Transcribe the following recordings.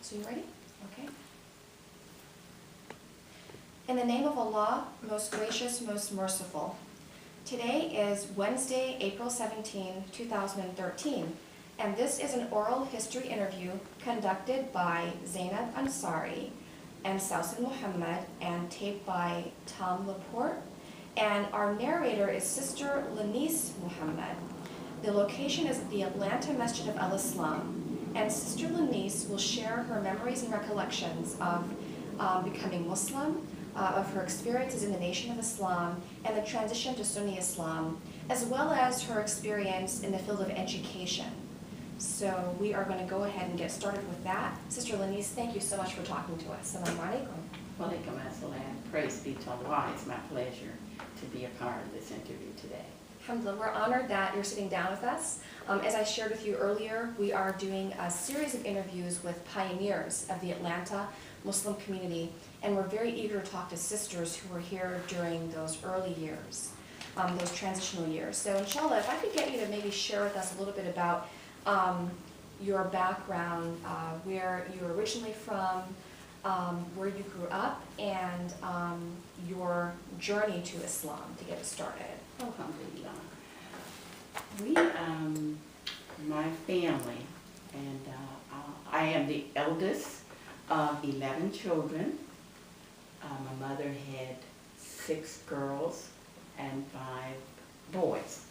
So you ready? Okay. In the name of Allah, most gracious, most merciful. Today is Wednesday, April 17, 2013, and this is an oral history interview conducted by Zainab Ansari and Lynice Muhammad and taped by Tom Laporte, and our narrator is Sister Lynice Muhammad. The location is the Atlanta Masjid of Al-Islam, and Sister Lynice will share her memories and recollections of becoming Muslim, of her experiences in the Nation of Islam and the transition to Sunni Islam, as well as her experience in the field of education. So we are going to go ahead and get started with that. Sister Lynice, thank you so much for talking to us. Assalamu alaikum. Walaikum assalam. Praise be to Allah. It's my pleasure to be a part of this interview today. Alhamdulillah, we're honored that you're sitting down with us. As I shared with you earlier, we are doing a series of interviews with pioneers of the Atlanta Muslim community, and we're very eager to talk to sisters who were here during those early years, those transitional years. So inshallah, if I could get you to maybe share with us a little bit about your background, where you're originally from, where you grew up, and your journey to Islam to get us started. Alhamdulillah. My family, and I am the eldest of 11 children. My mother had 6 girls and 5 boys.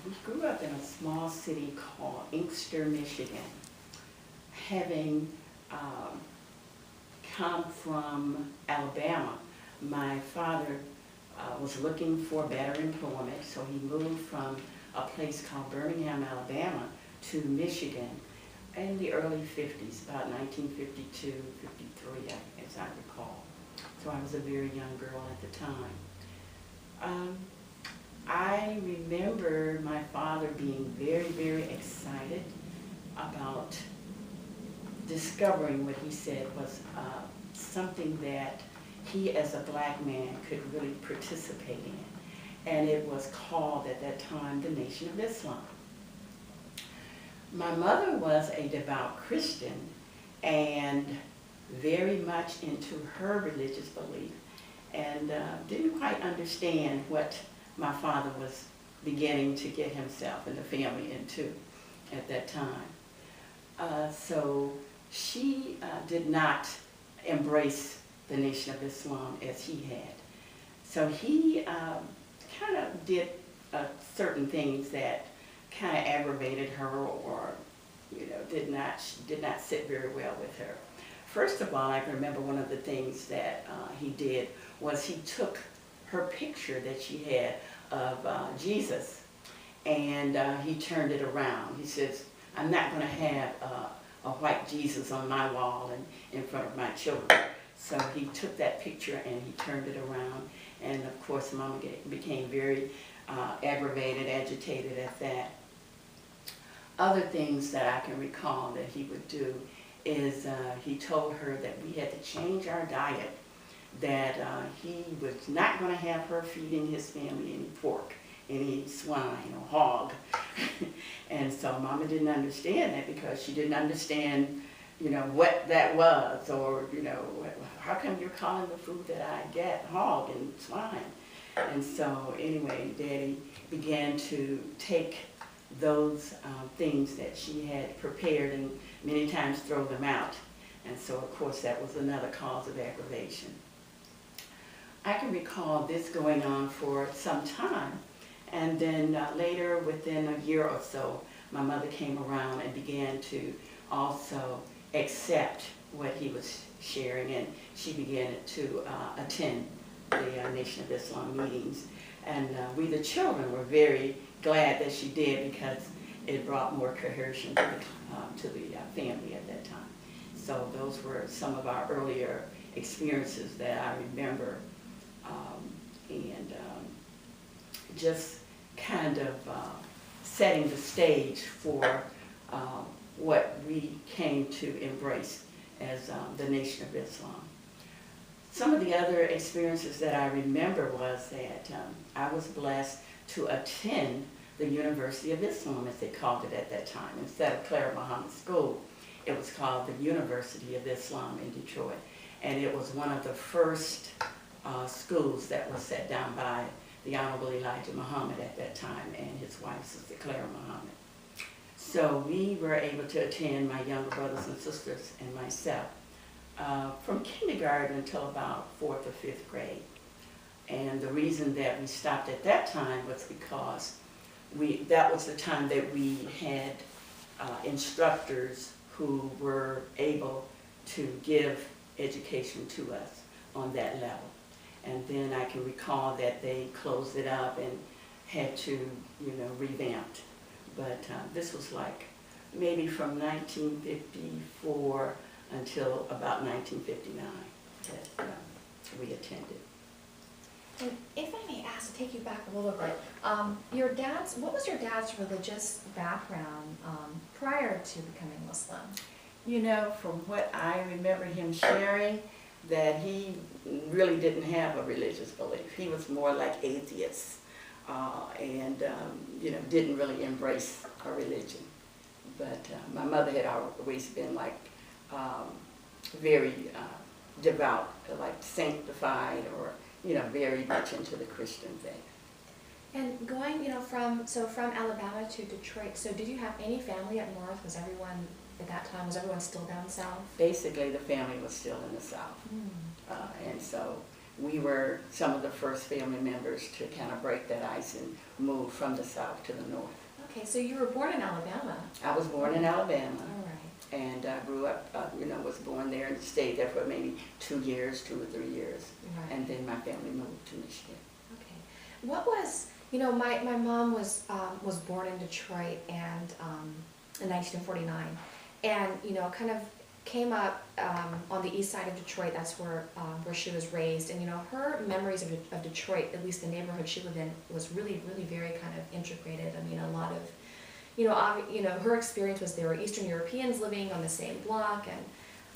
We grew up in a small city called Inkster, Michigan. Having come from Alabama, my father was looking for better employment, so he moved from a place called Birmingham, Alabama to Michigan in the early 50s, about 1952, 53, as I recall. So I was a very young girl at the time. I remember my father being very, very excited about discovering what he said was something that he as a black man could really participate in. And it was called at that time the Nation of Islam. My mother was a devout Christian and very much into her religious belief, and didn't quite understand what my father was beginning to get himself and the family into at that time. So she did not embrace the Nation of Islam as he had. So he kind of did certain things that kind of aggravated her, or did not sit very well with her. First of all, I can remember one of the things that he did was he took her picture that she had of Jesus, and he turned it around. He says, "I'm not going to have a white Jesus on my wall and in front of my children." So he took that picture and he turned it around, and of course Mama became very aggravated, agitated at that. Other things that I can recall that he would do is he told her that we had to change our diet, that he was not going to have her feeding his family any pork, any swine or hog. And so Mama didn't understand that, because she didn't understand what that was, or how come you're calling the food that I get hog and swine? And so anyway, Daddy began to take those things that she had prepared and many times throw them out. And so of course that was another cause of aggravation. I can recall this going on for some time, and then later, within a year or so, my mother came around and began to also accept what he was sharing, and she began to attend the Nation of Islam meetings. And we, the children, were very glad that she did, because it brought more cohesion to the family at that time. So those were some of our earlier experiences that I remember, and just kind of setting the stage for what we came to embrace as the Nation of Islam. Some of the other experiences that I remember was that I was blessed to attend the University of Islam, as they called it at that time, instead of Clara Muhammad School. It was called the University of Islam in Detroit. And it was one of the first schools that was set down by the Honorable Lynice Muhammad at that time and his wife, Sister Clara Muhammad. So we were able to attend, my younger brothers and sisters and myself, from kindergarten until about 4th or 5th grade. And the reason that we stopped at that time was because that was the time that we had instructors who were able to give education to us on that level. And then I can recall that they closed it up and had to, revamped. But this was like maybe from 1954 until about 1959 that we attended. And if I may ask, to take you back a little bit, what was your dad's religious background prior to becoming Muslim? From what I remember him sharing, that he really didn't have a religious belief. He was more like atheist and didn't really embrace a religion. But my mother had always been like very devout, like sanctified, or very much into the Christian faith. And going, from Alabama to Detroit, so did you have any family up north? Was everyone, at that time, was everyone still down south? Basically, the family was still in the south. And so we were some of the first family members to kind of break that ice and move from the south to the north. Okay, so you were born in Alabama. I was born in Alabama. All right. And I grew up, was born there and stayed there for maybe 2 years, 2 or 3 years. Right. And then my family moved to Michigan. Okay. What was, my mom was born in Detroit and in 1949, and kind of came up on the east side of Detroit. That's where she was raised, and her memories of Detroit, at least the neighborhood she lived in, was really, really very kind of integrated. I mean, a lot of, her experience was there were Eastern Europeans living on the same block, and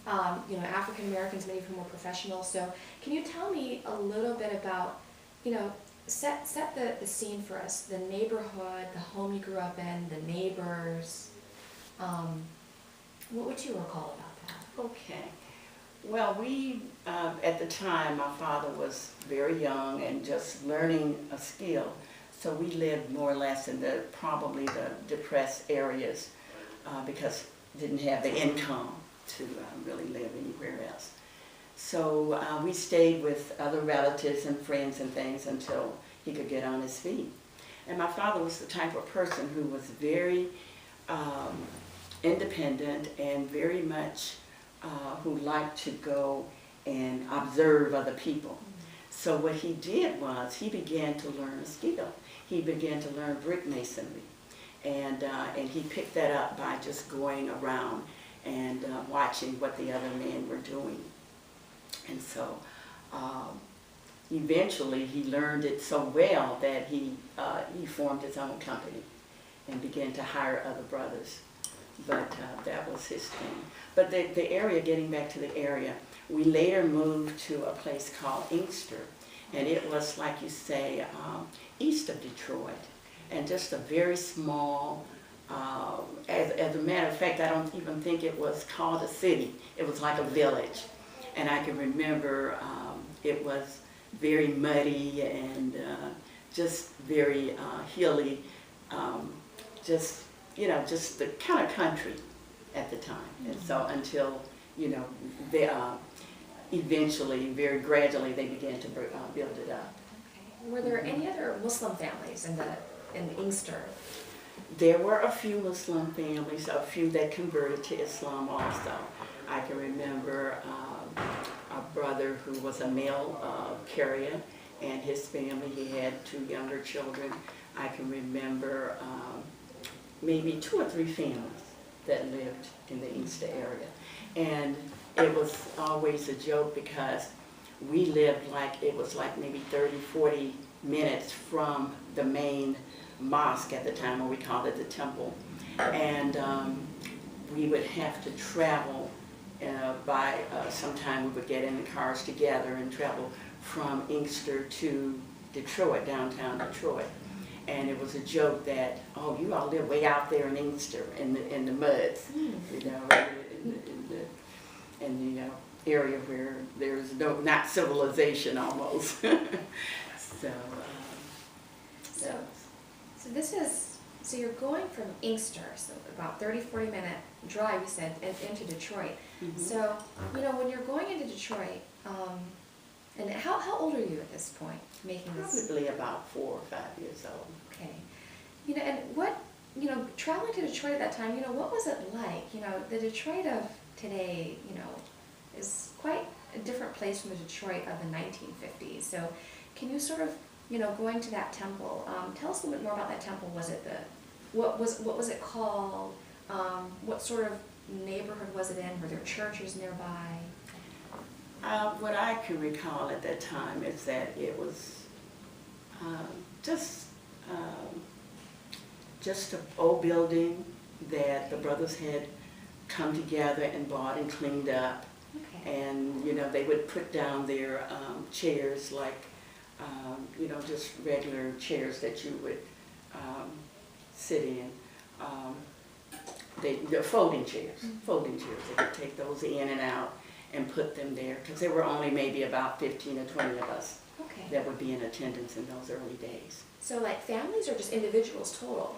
African Americans, many of whom were professionals. So, can you tell me a little bit about, set the scene for us, the neighborhood, the home you grew up in, the neighbors. What would you recall about that? Okay. Well, we, at the time, my father was very young and just learning a skill. So we lived more or less in probably the depressed areas because didn't have the income to really live anywhere else. So we stayed with other relatives and friends and things until he could get on his feet. And my father was the type of person who was very independent and very much who liked to go and observe other people. So what he did was he began to learn a skill. He began to learn brick masonry. And he picked that up by just going around and watching what the other men were doing. And so eventually he learned it so well that he formed his own company and began to hire other brothers. But that was his thing. But the area, getting back to the area, we later moved to a place called Inkster. And it was, like you say, east of Detroit. And just a very small, as a matter of fact, I don't even think it was called a city. It was like a village. And I can remember it was very muddy and just very hilly, just the kind of country at the time. And so until, they eventually, very gradually, they began to build it up. Okay. Were there any other Muslim families in Inkster? There were a few Muslim families, a few that converted to Islam also. I can remember a brother who was a mail carrier, and his family, he had 2 younger children. I can remember maybe 2 or 3 families that lived in the Inkster area. And it was always a joke because we lived it was like maybe 30, 40 minutes from the main mosque at the time, or we called it the temple. And we would have to travel sometime we would get in the cars together and travel from Inkster to Detroit, downtown Detroit. And it was a joke that, oh, you all live way out there in Inkster in the muds, in the area where there's not civilization almost. So, so this is, so you're going from Inkster, so about 30-40 minute drive, you said, into Detroit. Mm-hmm. So, when you're going into Detroit, and how old are you at this point, making this? Probably about 4 or 5 years old. Okay. And what, traveling to Detroit at that time, what was it like? The Detroit of today, is quite a different place from the Detroit of the 1950s. So can you sort of, going to that temple, tell us a little bit more about that temple. Was it what was it called? What sort of neighborhood was it in? Were there churches nearby? What I can recall at that time is that it was just an old building that the brothers had come together and bought and cleaned up. Okay. And, they would put down their chairs like, just regular chairs that you would sit in. They're folding chairs, folding chairs. They would take those in and out and put them there, because there were only maybe about 15 or 20 of us that would be in attendance in those early days. So like families or just individuals total?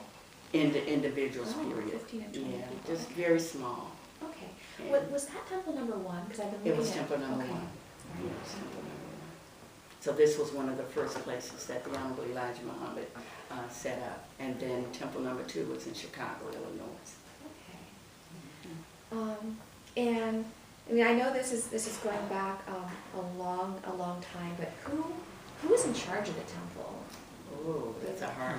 Individuals, oh, period. 15 and 20 yeah, people. just very small. Okay. And Was that temple number 1? Because I've been it was looking at temple number okay. 1. Yeah, it was temple number 1. So this was one of the first places that the Honorable Lynice Muhammad set up. And then temple number 2 was in Chicago, Illinois. Okay. And I know this is going back a long time, but who was in charge of the temple? Oh, that's a hard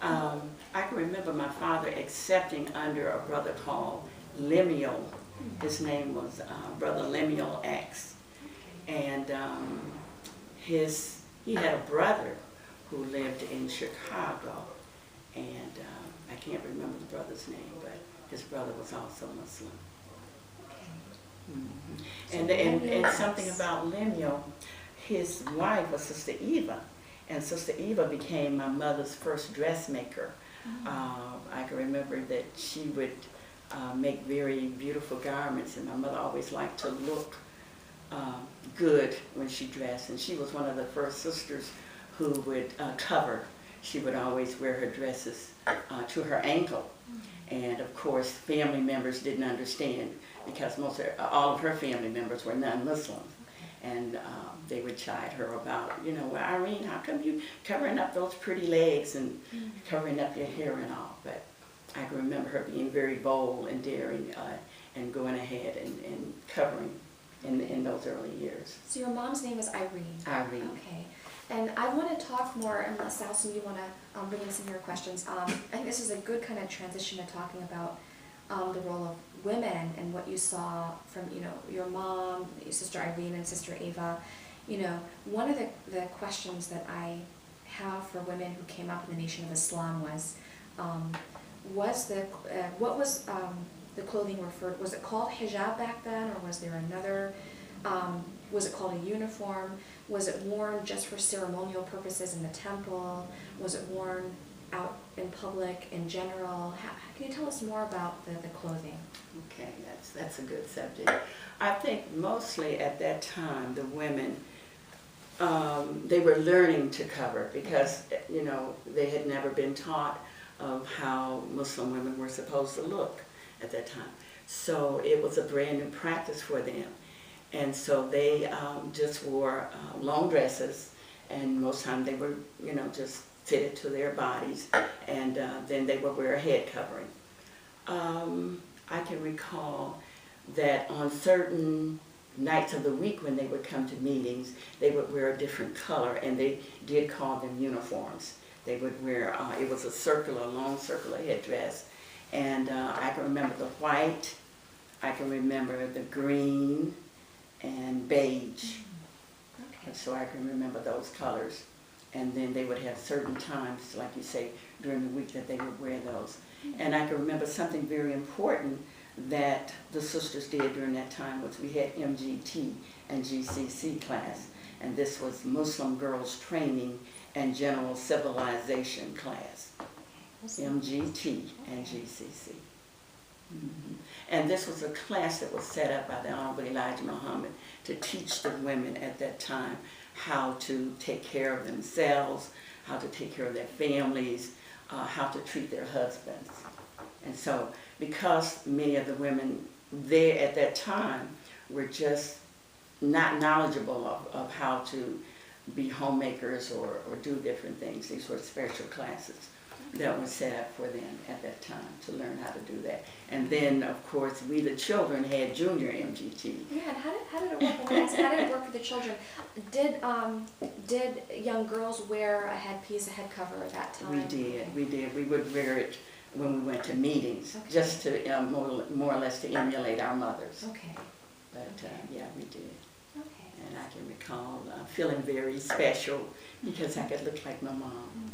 one. I can remember my father accepting under a brother called Lemuel. His name was Brother Lemuel X. And he had a brother who lived in Chicago. And I can't remember the brother's name, but his brother was also Muslim. Mm-hmm. And something about Lemuel, his wife was Sister Eva, and Sister Eva became my mother's first dressmaker. I can remember that she would make very beautiful garments, and my mother always liked to look good when she dressed, and she was one of the first sisters who would cover. She would always wear her dresses to her ankle. And of course, family members didn't understand, because all of her family members were non-Muslims. And they would chide her about, well, Irene, how come you covering up those pretty legs and covering up your hair and all? But I can remember her being very bold and daring and going ahead and covering in those early years. So your mom's name was Irene? Irene. Okay. And I want to talk more, unless Alison, you want to bring in some of your questions. I think this is a good kind of transition to talking about the role of women and what you saw from, your mom, your sister Irene and sister Ava. One of the questions that I have for women who came up in the Nation of Islam was what was the clothing referred? Was it called hijab back then, or was there another? Was it called a uniform? Was it worn just for ceremonial purposes in the temple? Was it worn out in public in general? Can you tell us more about the clothing? Okay, that's a good subject. I think mostly at that time the women, they were learning to cover, because they had never been taught of how Muslim women were supposed to look at that time. So it was a brand new practice for them. And so they just wore long dresses, and most time they were, just fitted to their bodies, and then they would wear a head covering. I can recall that on certain nights of the week when they would come to meetings, they would wear a different color, and they did call them uniforms. They would wear, it was a long circular headdress, and I can remember the white, I can remember the green, and beige. Okay. So I can remember those colors. And then they would have certain times, like you say, during the week that they would wear those. And I can remember something very important that the sisters did during that time was we had MGT and GCC class. And this was Muslim Girls Training and General Civilization class. MGT and GCC. And this was a class that was set up by the Honorable Lynice Muhammad to teach the women at that time how to take care of themselves, how to take care of their families, how to treat their husbands. And so, because many of the women there at that time were just not knowledgeable of how to be homemakers or do different things, these were special classes that was set up for them at that time to learn how to do that. And then, of course, we the children had junior MGT. Yeah, and how did it work? How did it work for the children? Did young girls wear a headpiece, a head cover at that time? We did. We would wear it when we went to meetings, Okay. just to more or less to emulate our mothers. Okay. But yeah, we did. Okay. And I can recall feeling very special because I could look like my mom.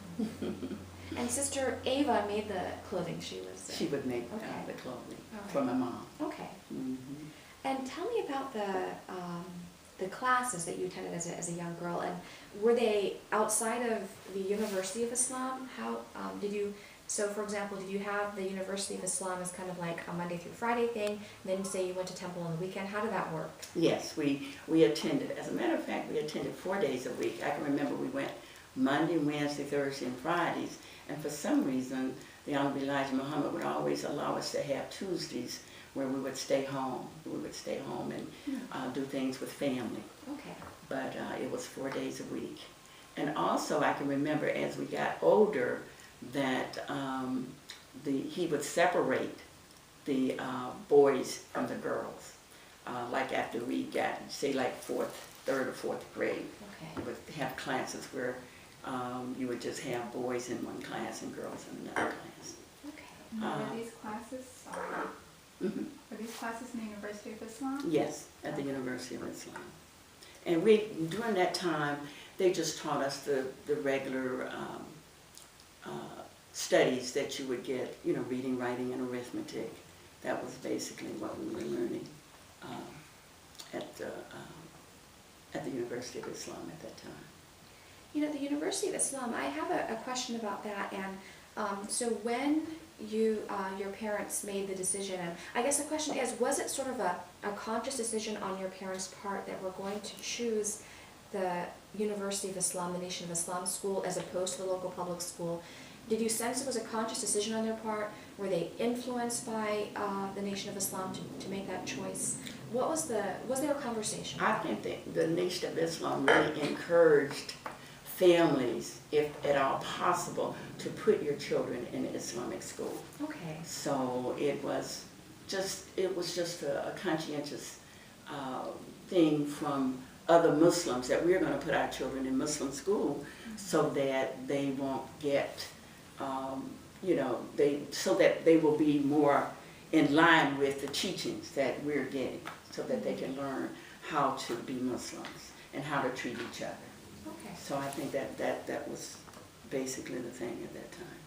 And Sister Ava made the clothing. She She would make okay. the clothing All for right. my mom. Okay. Mm-hmm. And tell me about the classes that you attended as a young girl, and were they outside of the University of Islam? How did you? So, for example, did you have the University of Islam as kind of like a Monday through Friday thing, and then say you went to temple on the weekend? How did that work? Yes, we attended. As a matter of fact, we attended 4 days a week. I can remember we went Monday, Wednesday, Thursday, and Fridays. And for some reason, the Honorable Lynice Muhammad would always allow us to have Tuesdays where we would stay home. We would stay home and do things with family. Okay. But it was 4 days a week. And also, I can remember as we got older that he would separate the boys from the girls. Like after we got, say, like third or fourth grade, Okay. we would have classes where you would just have boys in one class and girls in another class. Okay. Were these classes, were these classes in the University of Islam? Yes, at the University of Islam. And during that time, they just taught us the regular studies that you would get, reading, writing, and arithmetic. That was basically what we were learning at the University of Islam at that time. The University of Islam, I have a question about that. And so when your parents made the decision, and I guess the question is, was it sort of a conscious decision on your parents' part that we're going to choose the University of Islam, the Nation of Islam school, as opposed to the local public school? Did you sense it was a conscious decision on their part? Were they influenced by the Nation of Islam to make that choice? Was there a conversation? I think the Nation of Islam really encouraged families, if at all possible, to put your children in Islamic school. Okay. So it was just a conscientious thing from other Muslims that we're going to put our children in Muslim school so that they won't get, so that they will be more in line with the teachings that we're getting, so that they can learn how to be Muslims and how to treat each other. Okay. So I think that was basically the thing at that time.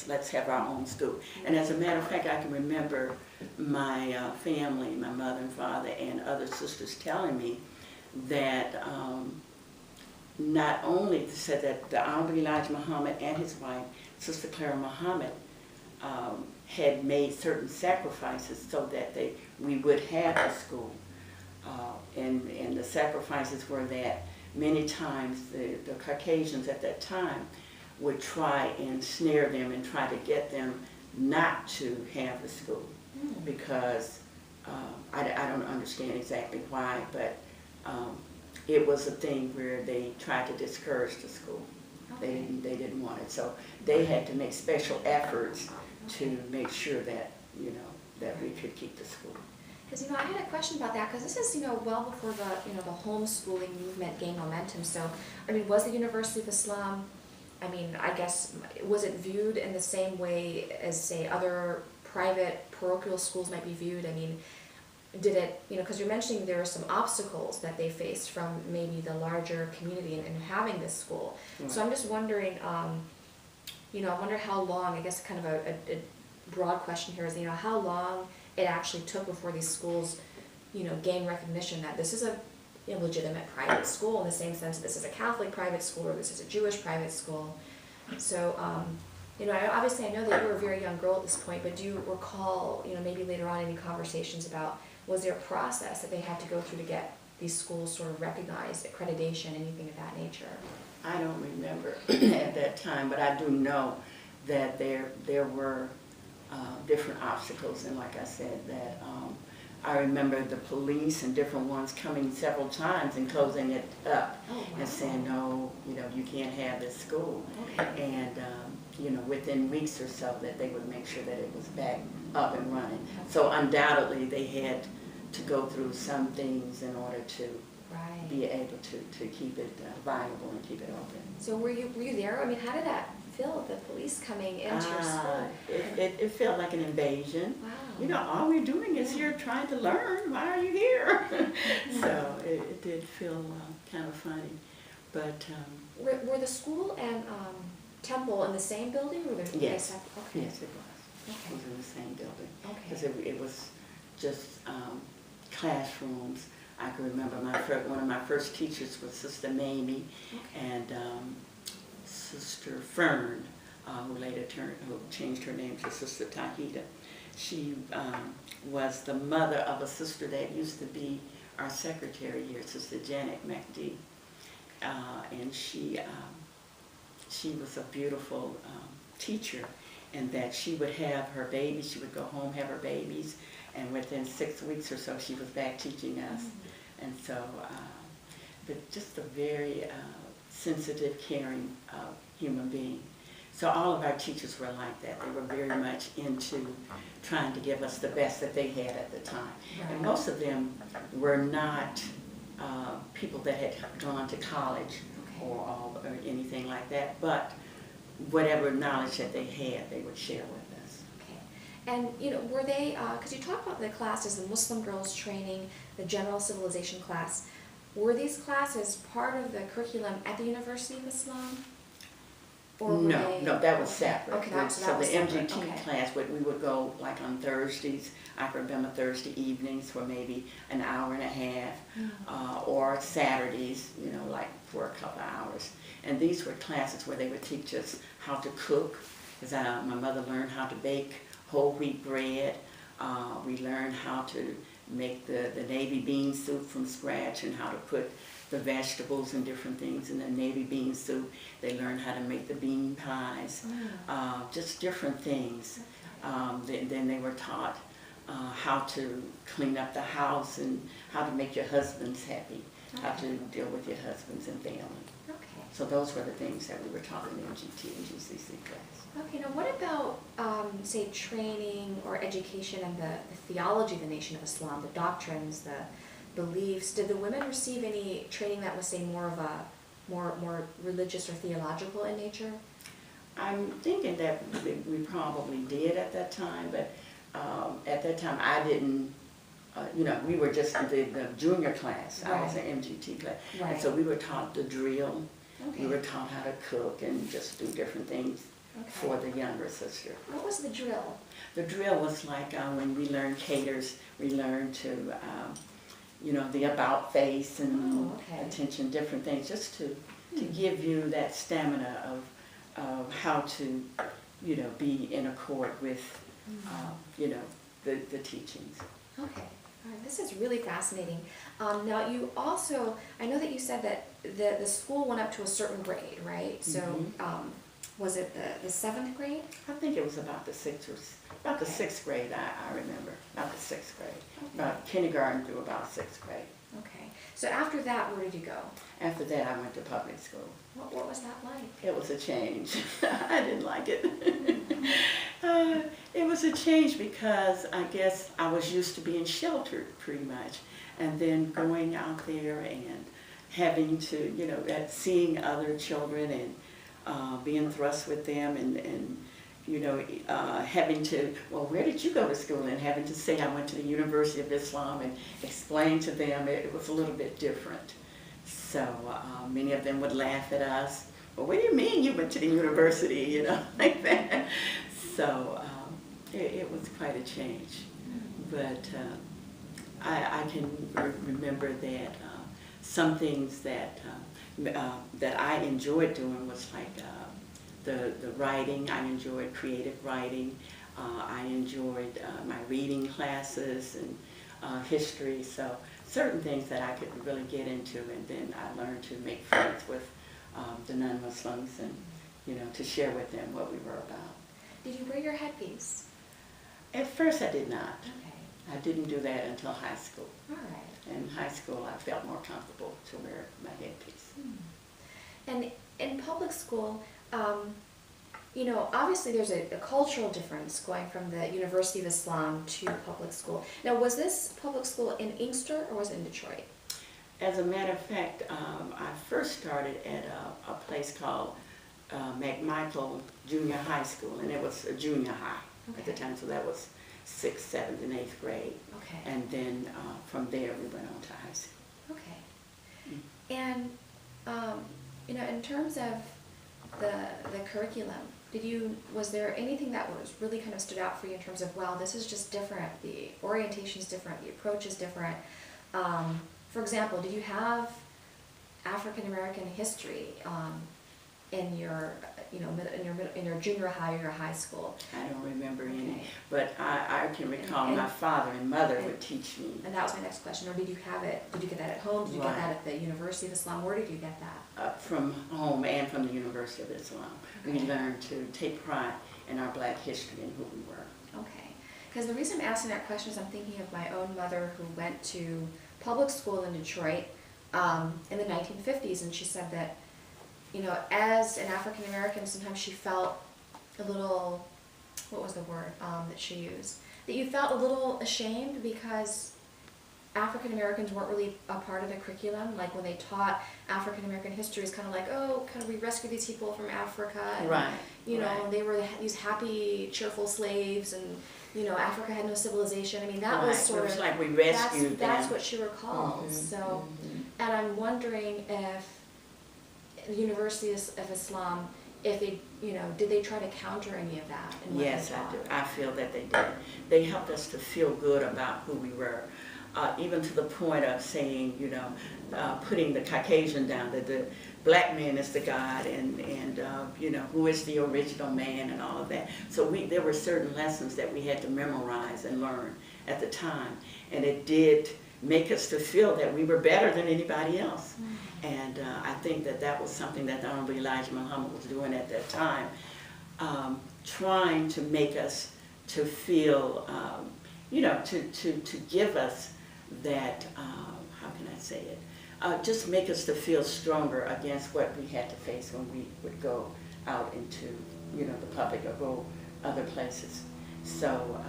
Let's have our own school. And as a matter of fact, I can remember my family, my mother and father and other sisters telling me that not only said that the Honorable Lynice Muhammad and his wife, Sister Clara Muhammad, had made certain sacrifices so that we would have a school. And the sacrifices were that many times the Caucasians at that time would try and snare them and try to get them not to have the school because I don't understand exactly why, but it was a thing where they tried to discourage the school. Okay. They didn't want it, so they had to make special efforts to make sure that that we could keep the school. Because I had a question about that, because this is well before the homeschooling movement gained momentum. So was the University of Islam, I guess, was it viewed in the same way as, say, other private parochial schools might be viewed? Did it, because you're mentioning there are some obstacles that they faced from maybe the larger community in having this school. Right. So I'm just wondering, I wonder how long, I guess kind of a broad question here is, how long it actually took before these schools, gain recognition that this is a legitimate private school in the same sense that this is a Catholic private school or this is a Jewish private school. So, You know, obviously I know that you were a very young girl at this point, but do you recall, you know, maybe later on any conversations about, was there a process that they had to go through to get these schools sort of recognized, accreditation, anything of that nature? I don't remember at that time, but I do know that there were different obstacles, and like I said, that I remember the police and different ones coming several times and closing it up. Oh, wow. And saying, no, you know, you can't have this school. Okay. And you know, within weeks or so, that they would make sure that it was back up and running. So undoubtedly, they had to go through some things in order to Right. be able to keep it viable and keep it open. So were you there? I mean, how did that feel, the police coming into your school? It felt like an invasion. Wow. You know, all we're doing is here trying to learn. Why are you here? So it did feel kind of funny. But Were the school and temple in the same building? Or yes, okay. yes, it was. Okay. It was in the same building. Because Okay. it was just classrooms. I can remember one of my first teachers was Sister Mamie, Okay. and Sister Fern, who changed her name to Sister Tahita. She was the mother of a sister that used to be our secretary here, Sister Janet McD. And she was a beautiful teacher, in that she would have her babies, she would go home, have her babies, and within 6 weeks or so, she was back teaching us. And so, but just a very sensitive, caring human being. So all of our teachers were like that. They were very much into trying to give us the best that they had at the time. Right. And most of them were not people that had gone to college or anything like that, but whatever knowledge that they had, they would share with us. Okay. And, you know, were they, because you talked about the classes, the Muslim girls training, the general civilization class, were these classes part of the curriculum at the University of Islam? Or were they... No, that was separate. Okay, that was So the separate. MGT Okay. class, we would go like on Thursdays. I can remember Thursday evenings for maybe an hour and a half, or Saturdays, you know, like for a couple of hours. And these were classes where they would teach us how to cook, because my mother learned how to bake whole wheat bread. We learned how to make the navy bean soup from scratch, and how to put the vegetables and different things in the navy bean soup. They learned how to make the bean pies, just different things. Then they were taught how to clean up the house and how to make your husbands happy, how to deal with your husbands and family. Okay. So those were the things that we were taught in the MGT and GCC class. Okay, now what about, say, training or education and the theology of the Nation of Islam, the doctrines, the beliefs? Did the women receive any training that was, say, more of a more religious or theological in nature? I'm thinking that we probably did at that time, but at that time I didn't, you know, we were just the junior class. Right. I was in MGT class. Right. And so we were taught the drill. Okay. We were taught how to cook and just do different things for the younger sister. What was the drill? The drill was like when we learned caters, we learned to, you know, the about face and attention, different things, just to give you that stamina of how to, you know, be in accord with, you know, the teachings. Okay. All right. This is really fascinating. Now, you also, I know that you said that the school went up to a certain grade, right? So, was it the 7th grade? I think it was about the 6th grade, I remember, about the 6th grade. Okay. About kindergarten through about 6th grade. Okay. So after that, where did you go? After that, I went to public school. What was that like? It was a change. I didn't like it. It was a change because I guess I was used to being sheltered pretty much. And then going out there and having to, you know, seeing other children and being thrust with them and you know, having to, well, where did you go to school? And having to say I went to the University of Islam and explain to them, it was a little bit different. So many of them would laugh at us. Well, what do you mean you went to the university, you know, like that. So it was quite a change. But I can remember that some things that that I enjoyed doing was like the writing. I enjoyed creative writing. I enjoyed my reading classes and history. So certain things that I could really get into, and then I learned to make friends with the non-Muslims and, you know, to share with them what we were about. Did you wear your headpiece? At first I did not. Okay. I didn't do that until high school. All right. In high school I felt more comfortable to wear my headpiece. And in public school, you know, obviously there's a cultural difference going from the University of Islam to public school. Now, was this public school in Inkster or was it in Detroit? As a matter of fact, I first started at a place called McMichael Junior High School, and it was a junior high at the time, so that was 6th, 7th, and 8th grade. Okay. And then from there we went on to high school. Okay. And, you know, in terms of the curriculum, was there anything that was really kind of stood out for you in terms of, wow, this is just different, the orientation is different, the approach is different? For example, did you have African American history in your, you know, in your junior high or your high school? I don't remember any, Okay. but I can recall my father and mother would teach me. And that was my next question. Or did you have it? Did you get that at home? Did you get that at the University of Islam? Where did you get that? From home and from the University of Islam. Okay. We learned to take pride in our black history and who we were. Okay. Because the reason I'm asking that question is I'm thinking of my own mother who went to public school in Detroit in the 1950s, and she said that, you know, as an African American, sometimes she felt a little, what was the word that she used? That you felt a little ashamed because African Americans weren't really a part of the curriculum. Like when they taught African American history, it's kind of like, oh, kind of we rescued these people from Africa. And, right. You know, right. they were these happy, cheerful slaves, and you know, Africa had no civilization. I mean, that right. was sort it was of like we rescued that's them. what she recalls. Mm-hmm. So, and I'm wondering if the University of Islam, if they, you know, did they try to counter any of that? In what Yes, they I taught? do. I feel that they did. They helped us to feel good about who we were, even to the point of saying, you know, putting the Caucasian down, that the black man is the God, and you know, who is the original man, and all of that. So there were certain lessons that we had to memorize and learn at the time, and it did make us to feel that we were better than anybody else. And I think that was something that the Honorable Lynice Muhammad was doing at that time, trying to make us to feel, you know, to give us that, how can I say it, just make us to feel stronger against what we had to face when we would go out into, you know, the public or go other places. So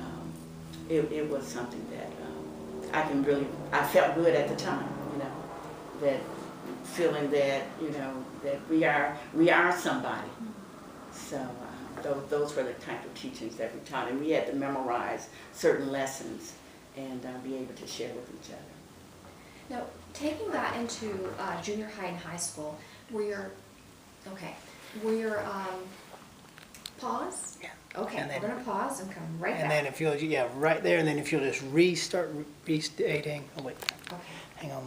it was something that I felt good at the time, you know, that feeling that, you know, that we are somebody. So those were the type of teachings that we taught, and we had to memorize certain lessons and be able to share with each other. Now, taking that into junior high and high school, were your pause? Yeah. Okay, And then- we're gonna pause and come right And back. then if you'll, yeah, right there, and then if you'll just restart restating, oh wait, Okay. hang on.